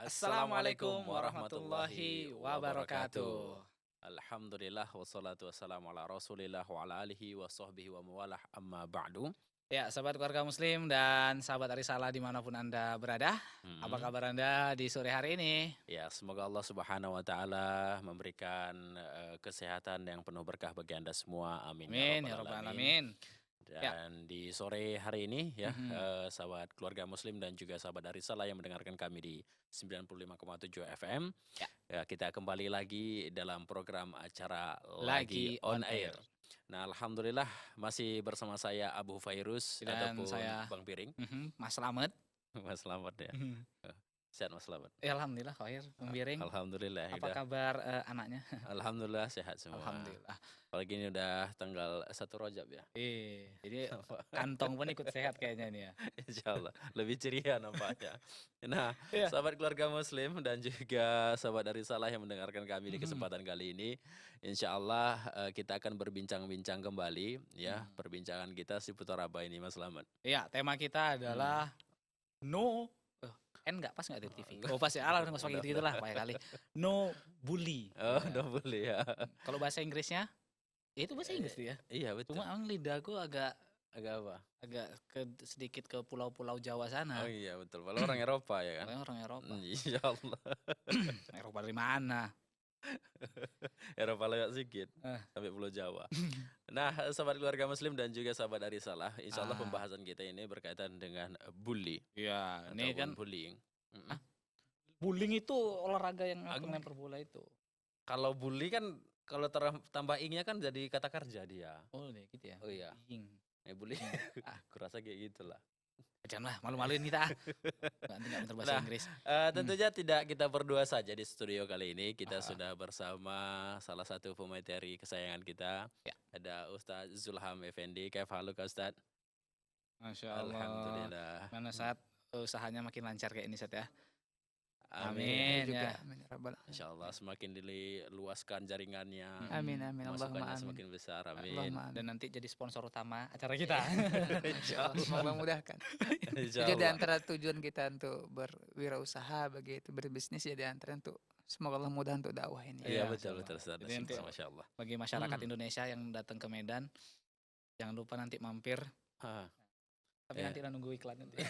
Assalamualaikum warahmatullahi wabarakatuh. Alhamdulillah wassalatu wassalamu ala Rasulillah wa ala alihi wa sahbihi wa mawalah amma ba'du. Ya, sahabat keluarga muslim dan sahabat Arisalah dimanapun Anda berada. Apa Mm. kabar Anda di sore hari ini? Ya, semoga Allah Subhanahu wa taala memberikan kesehatan yang penuh berkah bagi Anda semua. Amin ya Amin, ya rabbal rabbal alamin. alamin. Ya, Dan di sore hari ini ya, mhm, sahabat keluarga muslim dan juga sahabat Arisalah yang mendengarkan kami di 95,7 FM. ya, Ya, kita kembali lagi dalam program acara Lagi lagi on on Air. air. Nah, alhamdulillah masih bersama saya Abu Fairuz Dan ataupun saya, Bang Piring. Mas Slamet. Mas Selamat ya. Mhm. Eh, Sehat Mas Selamat. Ya, alhamdulillah khair, Membiring. Alhamdulillah Apa udah. kabar anaknya? Alhamdulillah sehat semua. Alhamdulillah. Apalagi ini udah tanggal 1 Rajab ya. Jadi kantong pun ikut sehat kayaknya ini ya. Insya Allah lebih ceria nampaknya. Nah, Iya. sahabat keluarga muslim dan juga sahabat dari Salah yang mendengarkan kami di Mhm, kesempatan kali ini, insya Allah kita akan berbincang-bincang kembali ya, mhm. perbincangan kita seputar apa ini Mas Selamat. Iya, tema kita Hmm. adalah no N nggak pas nggak di TV? Enggak, Oh pas ya, alah nggak usah pakai udah, gitu udah. lah, banyak kali. No bully. Oh, Ya. udah boleh ya. Kalau bahasa Inggrisnya, ya itu bahasa Inggris tuh ya. Iya betul. Cuma emang lidahku agak Agak apa? agak sedikit ke pulau-pulau Jawa Oh sana. iya betul. Kalau orang Eropa ya kan. Makanya orang Eropa. Insya Allah. Eropa dari mana? Eropa lewat sedikit Eh. sampai Pulau Jawa. Nah, sahabat keluarga muslim dan juga sahabat dari Salah, insya Allah Ah, pembahasan kita ini berkaitan dengan bully iya, ini ataupun kan bullying. Mm-mm. bullying itu olahraga yang Ag- lempar bola itu. Kalau bully kan kalau tambah ing-nya kan jadi kata kerja dia. Oh, deh gitu ya. Oh iya, Bullying. bully. Ah, Kurasa kayak gitulah. janganlah malu-maluin kita. Nanti nggak bener bahasa Nah, Inggris. tentunya tidak kita berdua saja di studio kali ini. Kita Ah, sudah bersama salah satu pemateri kesayangan kita. ya, Ada Ustadz Zulham Effendi. Kayak halo Kak Ustadz. Masya Allah. Alhamdulillah. Mana saat usahanya makin lancar kayak ini Sat ya. Amin. Amin juga ya. amin ya rabbal Insya Allah semakin diluaskan jaringannya, amin amin Allahumma masukannya amin semakin besar. Amin. Allahumma amin. Dan nanti jadi sponsor utama acara kita. Insya Allah. Semoga mudahkan. Insya Jadi di Allah. antara tujuan kita untuk berwirausaha begitu berbisnis ya di antara untuk semoga Allah mudah untuk dakwah ini. Iya Iya, betul insya betul Allah. Ustadz. Jadi nanti Masya Allah. bagi masyarakat Hmm. Indonesia yang datang ke Medan, jangan lupa nanti mampir. Ah, Tapi ya. nanti lah nunggu iklan nanti.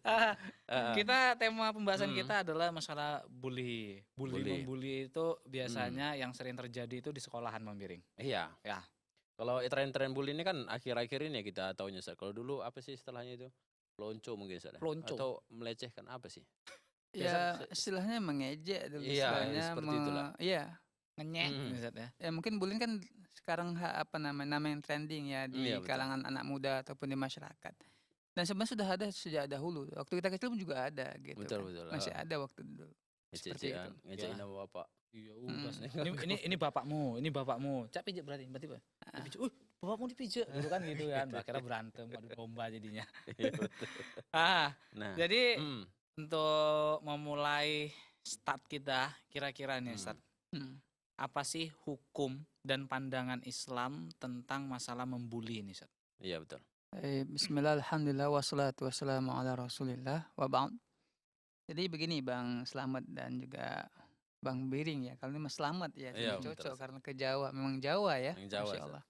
Ah, Ah, kita tema pembahasan Hmm. kita adalah masalah bully. Bully. Membuli itu biasanya yang sering terjadi itu di sekolahan, Membiring. Iya. Ya. Kalau tren-tren bully ini kan akhir-akhir ini ya kita taunya Ustadz. Kalau dulu apa sih istilahnya itu? Pelonco mungkin Ustadz. Pelonco. Atau melecehkan apa sih? Ya Biasa- istilahnya mengejek dulu Iya, istilahnya seperti itulah. iya. Ngenyek, Hmm. misalnya. Ya mungkin bullying kan sekarang apa nama yang trending ya di Iya, betul. kalangan anak muda ataupun di masyarakat. Dan sebenarnya sudah ada sejak dahulu. Waktu kita kecil pun juga ada gitu Betul kan. betul. Masih ada waktu dulu. Seperti Ngececehan, itu. ngecehin Ya. nama bapak. Iya Hmm. udah. Ini bapakmu, ini bapakmu. Cak pijat berarti tiba-tiba. Dipijat. Bapakmu dipijat. Gitu kan gitu kan. Akhirnya berantem, adu domba jadinya. Iya, betul. Nah, Jadi hmm, untuk memulai start kita kira-kira nih Hmm. start Hmm. apa sih hukum dan pandangan Islam tentang masalah membuli ini Ustaz? iya betul. Bismillah, alhamdulillah, wassalatu wassalamu ala rasulillah, wa ba'd. Jadi begini Bang Slamet dan juga Bang Biring ya. Kalau ini Mas Slamet ya, Iya, tidak betul. cocok karena ke Jawa. Memang Jawa ya, Yang Jawa, Masya Ustaz. Allah.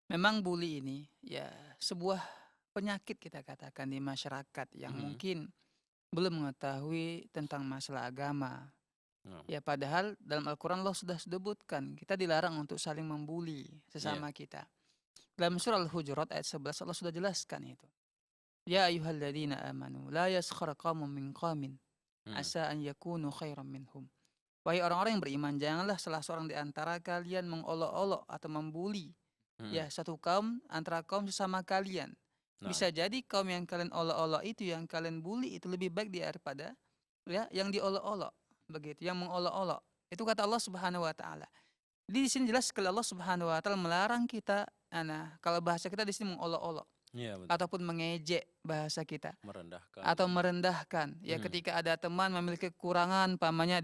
Memang bully ini ya sebuah penyakit kita katakan di masyarakat yang Mhm. mungkin belum mengetahui tentang masalah agama. Hmm. Ya padahal dalam Al-Quran Allah sudah sebutkan kita dilarang untuk saling membuli sesama kita. Dalam surah Al-Hujurat ayat 11 Allah sudah jelaskan itu. Ya ayyuhalladzina amanu la yaskhar qaumun min qaumin Hmm. asa an yakunu khairan minhum. Wahai orang-orang yang beriman, janganlah salah seorang di antara kalian mengolok-olok atau membuli Hmm. ya satu kaum antara kaum sesama kalian. Nah, Bisa jadi kaum yang kalian olok-olok itu, yang kalian bully itu lebih baik daripada ya yang diolok-olok, begitu, yang mengolok-olok. Itu kata Allah Subhanahu wa taala. Di sini jelas sekali Allah Subhanahu wa taala melarang kita, kalau bahasa kita di sini mengolok-olok iya betul. ataupun mengejek bahasa kita Merendahkan. atau merendahkan. Ya Hmm. ketika ada teman memiliki kekurangan, pamannya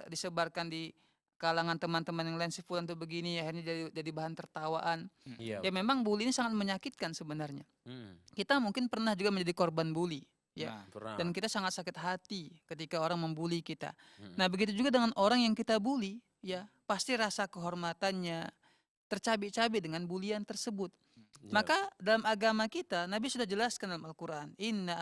disebarkan di kalangan teman-teman yang lain, si fulan tuh begini, akhirnya jadi bahan tertawaan. Iya. Ya memang bully ini sangat menyakitkan sebenarnya. Hmm. Kita mungkin pernah juga menjadi korban bully. ya. Nah, Pernah. Dan kita sangat sakit hati ketika orang membuli kita. Mm. Nah, begitu juga dengan orang yang kita bully, ya, pasti rasa kehormatannya tercabik-cabik dengan bulian tersebut. Ya, Maka dalam agama kita, Nabi sudah jelaskan dalam Al-Quran, inna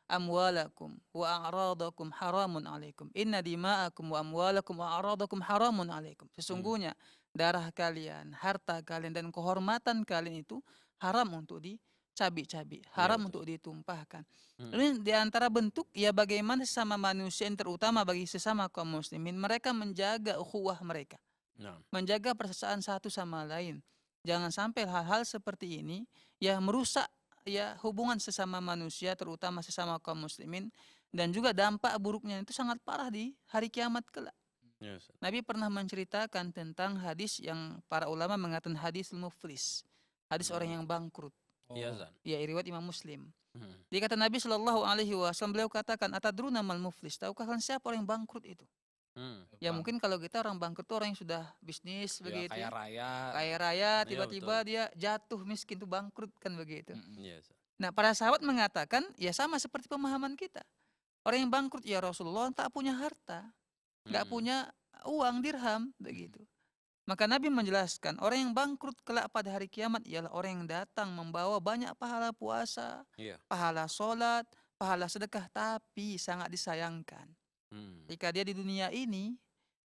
amwalakum wa a'radakum haramun alaikum. Inna dima'akum wa amwalakum wa a'radakum haramun alaikum. Sesungguhnya darah kalian, harta kalian, dan kehormatan kalian itu haram untuk dicabik-cabik, haram betul. untuk ditumpahkan. Mm. Ini di antara bentuk ya bagaimana sesama manusia yang terutama bagi sesama kaum muslimin, mereka menjaga ukhuwah mereka, Nah, menjaga persaudaraan satu sama lain. Jangan sampai hal-hal seperti ini ya merusak ya hubungan sesama manusia, terutama sesama kaum muslimin, dan juga dampak buruknya itu sangat parah di hari kiamat kelak. ya, Ustaz. Nabi pernah menceritakan tentang hadis yang para ulama mengatakan hadis muflis, hadis orang yang bangkrut. Iya, Zan. Ya, riwayat Imam Muslim. Mm. Dia kata Nabi Shallallahu Alaihi Wasallam, beliau katakan, atadruna mal muflis, tahukah kalian siapa orang yang bangkrut itu? Mm. Ya mungkin kalau kita orang bangkrut itu orang yang sudah bisnis ya, begitu, kaya raya. kaya raya, Iya, tiba-tiba dia jatuh miskin tuh bangkrut kan begitu. Mm-mm. Iya, Ustaz. Nah, para sahabat mengatakan ya sama seperti pemahaman kita. Orang yang bangkrut ya Rasulullah tak punya harta, nggak Mm. punya uang dirham begitu. Maka Nabi menjelaskan orang yang bangkrut kelak pada hari kiamat ialah orang yang datang membawa banyak pahala puasa, Iya. pahala sholat, pahala sedekah, tapi sangat disayangkan Mm. jika dia di dunia ini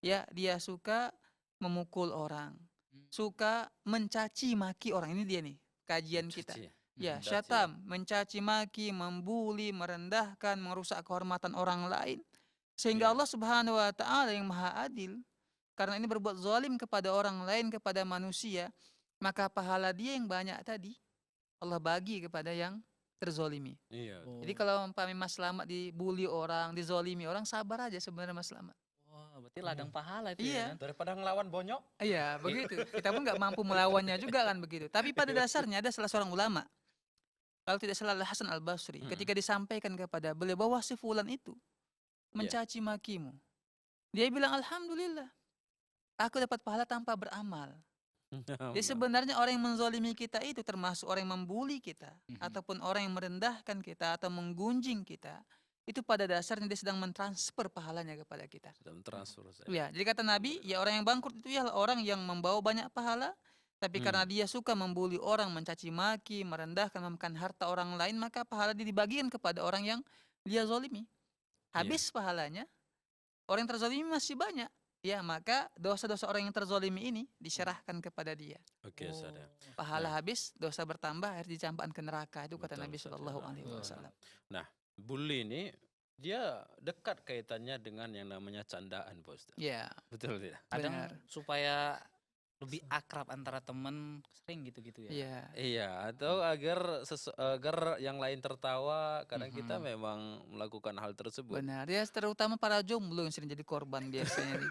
ya dia suka memukul orang, suka mencaci maki orang. Ini dia nih kajian kita. Caci. Ya, Mencaci. syatam, mencaci maki, membuli, merendahkan, merusak kehormatan orang lain. Sehingga Iya. Allah Subhanahu wa taala yang Maha Adil, karena ini berbuat zalim kepada orang lain, kepada manusia, maka pahala dia yang banyak tadi Allah bagi kepada yang terzolimi. Iya. Oh. Jadi kalau umpamanya Mas Slamet dibully orang, dizolimi orang, sabar aja sebenarnya Mas Slamet. Wah, berarti ladang pahala itu Iya. ya kan? Daripada ngelawan bonyok. Iya, begitu. Kita pun nggak mampu melawannya juga kan begitu. Tapi pada dasarnya ada salah seorang ulama, kalau tidak salah Hasan Al Basri, ketika disampaikan kepada beliau bahwa si fulan itu mencaci makimu, dia bilang alhamdulillah, aku dapat pahala tanpa beramal. Jadi sebenarnya orang yang menzolimi kita itu termasuk orang yang membuli kita, ataupun orang yang merendahkan kita atau menggunjing kita, itu pada dasarnya dia sedang mentransfer pahalanya kepada kita. Sudah mentransfer saya. Ya, jadi kata Nabi, ya orang yang bangkrut itu ya orang yang membawa banyak pahala, tapi karena dia suka membuli orang, mencaci maki, merendahkan, memakan harta orang lain, maka pahala dia dibagikan kepada orang yang dia zolimi. Habis pahalanya, orang yang terzolimi masih banyak. Ya, maka dosa-dosa orang yang terzolimi ini diserahkan kepada dia. Oke, Ustaz. ya. Pahala habis, dosa bertambah, akhirnya dicampakkan ke neraka. Itu kata Betul, Nabi Ustaz, Shallallahu ya. Alaihi Betul. Wasallam. Bully ini dia dekat kaitannya dengan yang namanya candaan, Pak Ustaz. Ya, Betul tidak? Kadang benar. supaya lebih akrab antara teman sering gitu-gitu ya. Iya. Iya, atau agar yang lain tertawa, kadang kita memang melakukan hal tersebut. Benar. Ya, terutama para jomblo yang sering jadi korban biasanya. nih.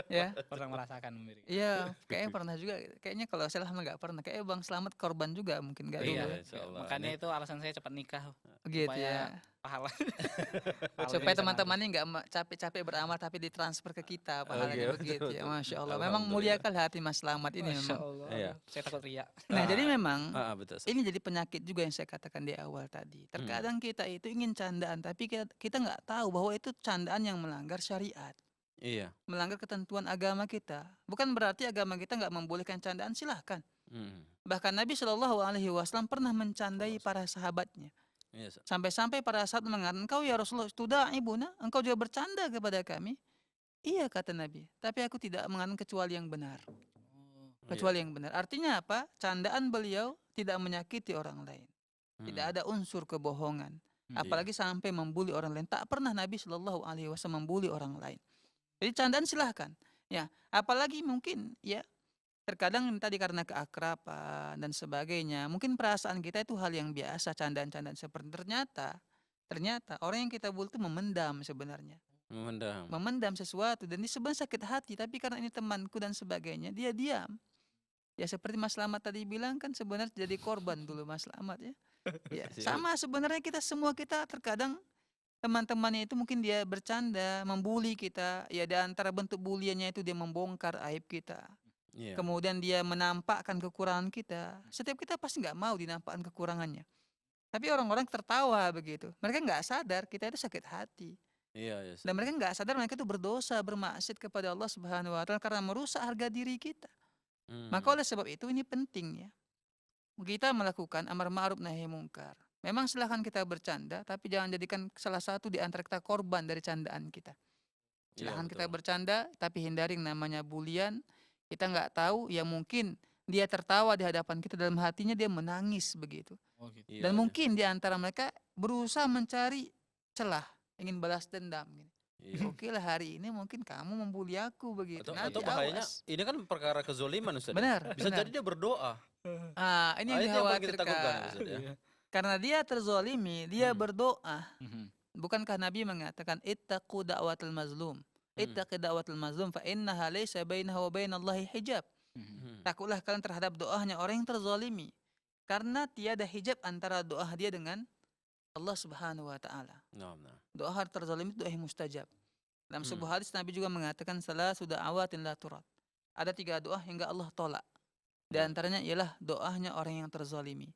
Ya. Pernah merasakan Miri. Iya, kayaknya pernah juga. Kayaknya kalau saya nggak pernah. Kayaknya Bang Slamet korban juga mungkin nggak Iya, dulu. Insya Allah. makanya Ini- itu alasan saya cepat nikah Gitu supaya ya. pahala. Supaya teman-temannya nggak capek-capek beramal tapi ditransfer ke kita pahalanya Oke, begitu betul, ya. betul. Masya Allah. Memang mulia kali hati Mas Slamet ini Masya memang. Allah. Iya. Saya takut riak. Nah, jadi memang betul. Ustaz. ini jadi penyakit juga yang saya katakan di awal tadi. Terkadang kita itu ingin candaan tapi kita nggak tahu bahwa itu candaan yang melanggar syariat, Iya. melanggar ketentuan agama kita. Bukan berarti agama kita nggak membolehkan candaan, silahkan. Mm. Bahkan Nabi Shallallahu Alaihi Wasallam pernah mencandai para sahabatnya. Iya, Ustaz. Sampai-sampai para sahabat mengatakan, engkau ya Rasulullah, ibuna, engkau juga bercanda kepada kami. Iya kata Nabi, tapi aku tidak mengatakan kecuali yang benar. Kecuali yang benar. Artinya apa? Candaan beliau tidak menyakiti orang lain. Tidak ada unsur kebohongan. Apalagi sampai membuli orang lain. Tak pernah Nabi Shallallahu Alaihi Wasallam membuli orang lain. Jadi candaan silahkan. Ya, apalagi mungkin ya terkadang tadi karena keakraban dan sebagainya, mungkin perasaan kita itu hal yang biasa, candaan-candaan seperti ternyata orang yang kita bully itu memendam sebenarnya. Memendam sesuatu dan dia sebenarnya sakit hati, tapi karena ini temanku dan sebagainya, dia diam. Ya seperti Mas Slamet tadi bilang kan sebenarnya jadi korban dulu Mas Slamet ya. Ya, sama sebenarnya kita semua terkadang teman-temannya itu mungkin dia bercanda, membuli kita, ya di antara bentuk buliannya itu dia membongkar aib kita. Iya. Kemudian dia menampakkan kekurangan kita. Setiap kita pasti nggak mau dinampakkan kekurangannya. Tapi orang-orang tertawa begitu. Mereka nggak sadar kita itu sakit hati. Iya, ya, Ustaz. Dan mereka nggak sadar mereka itu berdosa, bermaksiat kepada Allah Subhanahu wa taala karena merusak harga diri kita. Maka Mhm. oleh sebab itu ini penting ya. Kita melakukan amar ma'ruf nahi mungkar. Memang silahkan kita bercanda, tapi jangan jadikan salah satu di antara kita korban dari candaan kita. Iya, Silahkan kita betul. bercanda, tapi hindari yang namanya bulian. Kita nggak tahu, ya mungkin dia tertawa di hadapan kita, dalam hatinya dia menangis begitu. Oh gitu. Iya, Dan iya. mungkin di antara mereka berusaha mencari celah, ingin balas dendam. Gitu. Iya. Oke lah, hari ini mungkin kamu membuli aku begitu. Atau Nanti bahayanya awas. ini kan perkara kezoliman, Ustaz. Benar, Bisa benar. jadi dia berdoa. Ini yang Itu yang paling kita takutkan, dikhawatirkan. Ustaz, ya. Iya. Karena dia terzolimi, dia Hmm. berdoa. Mhm. Bukankah Nabi mengatakan ittaqu da'watal mazlum? Ittaqi da'watal mazlum fa innaha laysa bainaha wa bainallahi hijab. Mhm. Hmm. Takutlah kalian terhadap doanya orang yang terzalimi. Karena tiada hijab antara doa dia dengan Allah Subhanahu wa taala. Nah, nah. Doa terzalimi itu doa yang mustajab. Dalam Hmm. sebuah hadis Nabi juga mengatakan salah sudah awatin la turat. Ada 3 doa yang enggak Allah tolak. Di Hmm. antaranya ialah doanya orang yang terzalimi.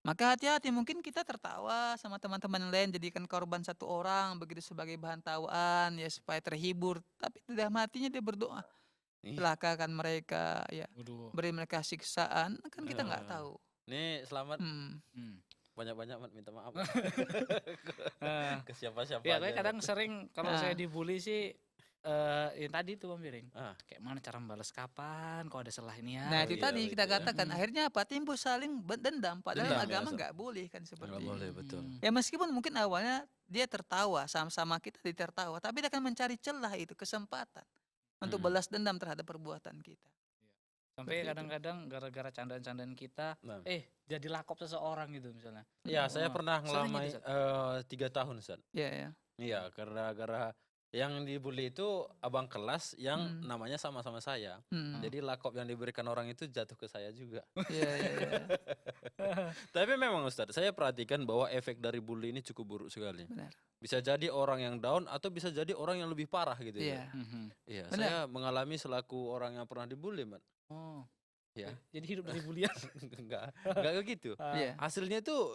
Maka hati-hati, mungkin kita tertawa sama teman-teman yang lain, jadikan korban satu orang begitu sebagai bahan tawaan ya supaya terhibur, tapi di dalam hatinya dia berdoa, Ih, celakakan mereka ya, Waduh. beri mereka siksaan, kan kita nggak eh, tahu. Nih selamat Hmm. Hmm. banyak-banyak Mat, minta maaf Eh, ke siapa-siapa ya, aja. tapi kadang sering kalau Ah. saya dibully sih yang tadi tuh Bang Biring. Ah. Kayak mana cara membalas kapan kalau ada salah ini ya. Nah Oh itu iya, tadi kita gitu ya. katakan Hmm. akhirnya apa, timbul saling dendam, padahal Dendam, ya, agama Ustaz. nggak boleh kan seperti Nggak itu. boleh, betul. Hmm. Ya meskipun mungkin awalnya dia tertawa sama-sama kita ditertawa, tapi dia akan mencari celah itu, kesempatan untuk Hmm. balas dendam terhadap perbuatan kita. Sampai Seperti itu. kadang-kadang gara-gara candaan-candaan kita, Nah. jadi lakop seseorang gitu misalnya. Iya, saya Oh, pernah sering ngelamai itu, Ustaz? 3 tahun, Ustaz. Iya ya. Iya, gara-gara yang dibully itu abang kelas yang Hmm. namanya sama-sama saya. Hmm. Jadi lakop yang diberikan orang itu jatuh ke saya juga. Iya iya iya. Tapi memang Ustadz, saya perhatikan bahwa efek dari bully ini cukup buruk sekali. Benar. Bisa jadi orang yang down atau bisa jadi orang yang lebih parah gitu ya. Iya. Mhm. Iya, Benar. saya mengalami selaku orang yang pernah dibully, Man. Oh, Ya. jadi hidup dari bulian. Enggak gitu. Iya. Hasilnya itu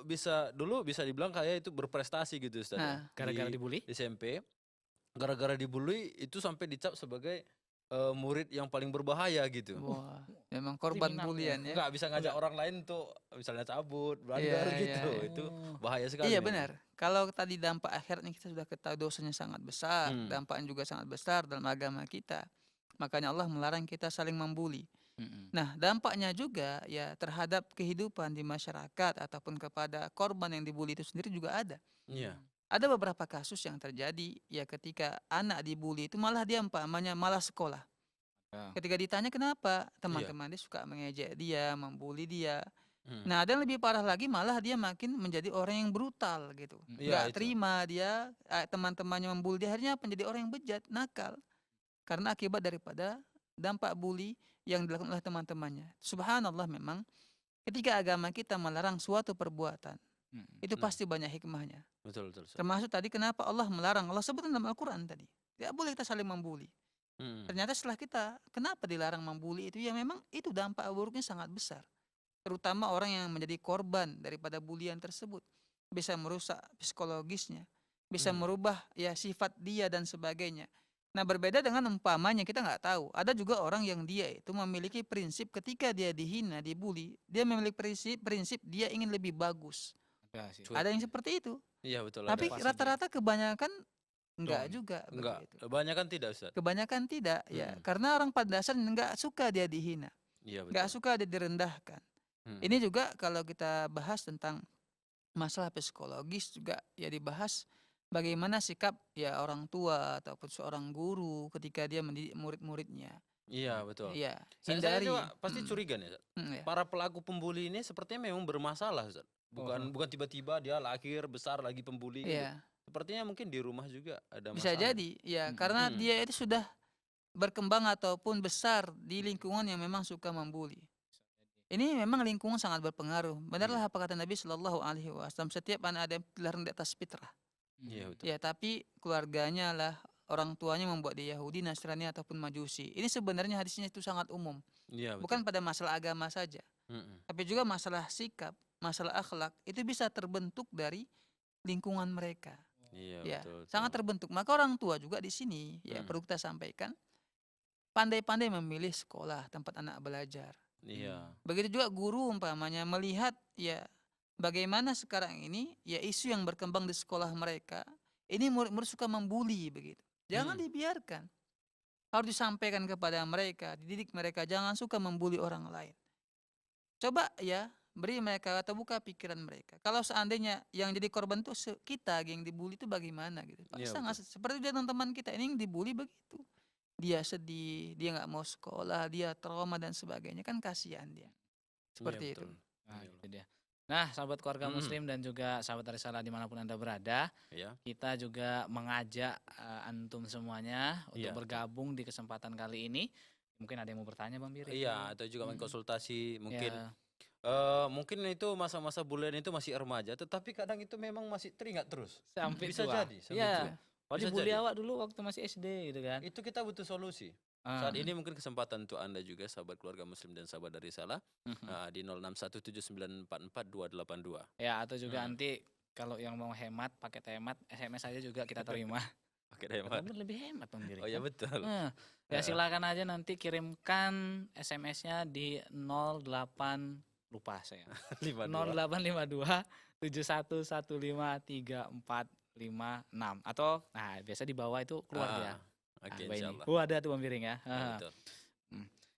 dulu bisa dibilang kayak itu berprestasi gitu Ustadz. ya. Nah, Gara-gara Di dibully? SMP, gara-gara dibully itu sampai dicap sebagai murid yang paling berbahaya gitu. wah, memang korban Kriminal bulian ya. Enggak bisa ngajak orang lain tuh misalnya cabut, Iya, belajar iya, gitu. iya. Itu Oh. bahaya sekali. Iya memang. benar. Kalau tadi dampak akhirnya kita sudah ketahui dosanya sangat besar, Hmm. dampaknya juga sangat besar dalam agama kita. Makanya Allah melarang kita saling membuli. Mhm. Nah, dampaknya juga ya terhadap kehidupan di masyarakat ataupun kepada korban yang dibuli itu sendiri juga ada. Iya. Ada beberapa kasus yang terjadi ya ketika anak dibuli itu malah dia umpamanya malah sekolah. Ya. Ketika ditanya kenapa, teman-teman dia suka mengejek dia, membuli dia. Hmm. Nah, ada yang lebih parah lagi malah dia makin menjadi orang yang brutal gitu. Iya, Nggak itu. terima dia teman-temannya membuli dia, akhirnya menjadi orang yang bejat, nakal. Karena akibat daripada dampak bully yang dilakukan oleh teman-temannya. Subhanallah, memang ketika agama kita melarang suatu perbuatan, Mhm. itu Nah. pasti banyak hikmahnya. Betul, betul. Ustaz. Termasuk tadi kenapa Allah melarang, Allah sebutkan dalam Al-Quran tadi. Tidak boleh kita saling membuli. Hmm. Ternyata setelah kita, kenapa dilarang membuli itu? Ya memang itu dampak buruknya sangat besar. Terutama orang yang menjadi korban daripada bulian tersebut. Bisa merusak psikologisnya. Bisa Hmm. merubah ya sifat dia dan sebagainya. Nah, berbeda dengan umpamanya kita nggak tahu. Ada juga orang yang dia itu memiliki prinsip ketika dia dihina, dibully, dia memiliki prinsip dia ingin lebih bagus. Ada sih. Cuek. Ada yang seperti itu. Iya, betul. Tapi pasti rata-rata kebanyakan enggak Down. juga Enggak, begitu. kebanyakan tidak, Ustaz. Kebanyakan tidak ya, Hmm. karena orang pada dasarnya nggak suka dia dihina, Iya, nggak betul. suka dia direndahkan. Hmm. Ini juga kalau kita bahas tentang masalah psikologis juga ya dibahas bagaimana sikap ya orang tua ataupun seorang guru ketika dia mendidik murid-muridnya. Iya, betul. Iya, Saya hindari. juga pasti Mm, curiga nih, Ustaz. ya. Para pelaku pembuli ini sepertinya memang bermasalah, Ustaz. Bukan Oh. bukan tiba-tiba dia lahir besar lagi pembuli gitu. Iya, Sepertinya mungkin di rumah juga ada bisa masalah. jadi ya karena Hmm. dia itu sudah berkembang ataupun besar di lingkungan yang memang suka membuli. Ini memang lingkungan sangat berpengaruh. Benarlah apa kata Nabi Shallallahu Alaihi Wasallam, setiap anak ada yang dilahirkan di atas fitrah. Iya, betul. Ya, tapi keluarganya lah, orang tuanya membuat dia Yahudi, Nasrani ataupun Majusi. Ini sebenarnya hadisnya itu sangat umum. Iya, betul. Bukan pada masalah agama saja, Mm-mm. tapi juga masalah sikap. masalah akhlak itu bisa terbentuk dari lingkungan mereka. Iya, Ya, betul, sangat betul. terbentuk. Maka orang tua juga di sini ya perlu kita sampaikan pandai-pandai memilih sekolah tempat anak belajar. Iya, Begitu juga guru umpamanya melihat ya bagaimana sekarang ini ya isu yang berkembang di sekolah mereka. Ini murid-murid suka membuli begitu. Jangan dibiarkan. Harus disampaikan kepada mereka, dididik mereka jangan suka membuli orang lain. Coba ya beri mereka atau buka pikiran mereka. Kalau seandainya yang jadi korban itu kita yang dibully itu bagaimana gitu. iya Sangat betul. seperti dia teman kita ini yang dibully begitu. Dia sedih, dia nggak mau sekolah, dia trauma dan sebagainya kan kasihan dia. Iya, Seperti itu. betul. Nah, Iya, itu dia. Nah, sahabat keluarga Mm-mm. muslim dan juga sahabat Arisalah dimanapun Anda berada, Iya, kita juga mengajak antum semuanya untuk Iya, betul. bergabung di kesempatan kali ini. Mungkin ada yang mau bertanya Bang Biri? Iya, atau juga Mm-mm. konsultasi mungkin. Ya, Mungkin itu masa-masa bulian itu masih remaja, tetapi kadang itu memang masih teringat terus. sampai Bisa tua. jadi, sampai Iya. tua. Oh, Bisa dibully jadi. awak dulu waktu masih SD gitu kan. Itu kita butuh solusi. Ah. Saat ini mungkin kesempatan untuk Anda juga sahabat keluarga muslim dan sahabat dari Salah Mhm. di 0617944282. Ya, atau juga Hmm. nanti kalau yang mau hemat paket hemat SMS aja juga kita terima. Pakai hemat. Kan lebih hemat Bang Biri. Oh ya kan? betul. Ya silakan aja nanti kirimkan SMS-nya di 08 lupa saya. 52. 0852 71153456 atau nah biasa di bawah itu keluar dia. Oke, Nah, ini. insyaallah. Oh, ada tuh Bang Biring ya. Ya, betul.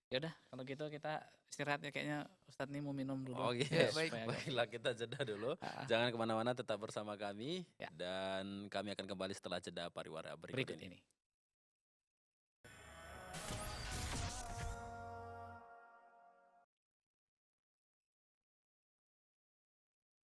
Ya udah kalau gitu kita istirahat ya kayaknya Ustadz nih mau minum dulu. Oh iya, Ya, baik. supaya agak- baiklah kita jeda dulu. Ah, Jangan kemana-mana, tetap bersama kami Ya. dan kami akan kembali setelah jeda pariwara berikut berikut ini. ini.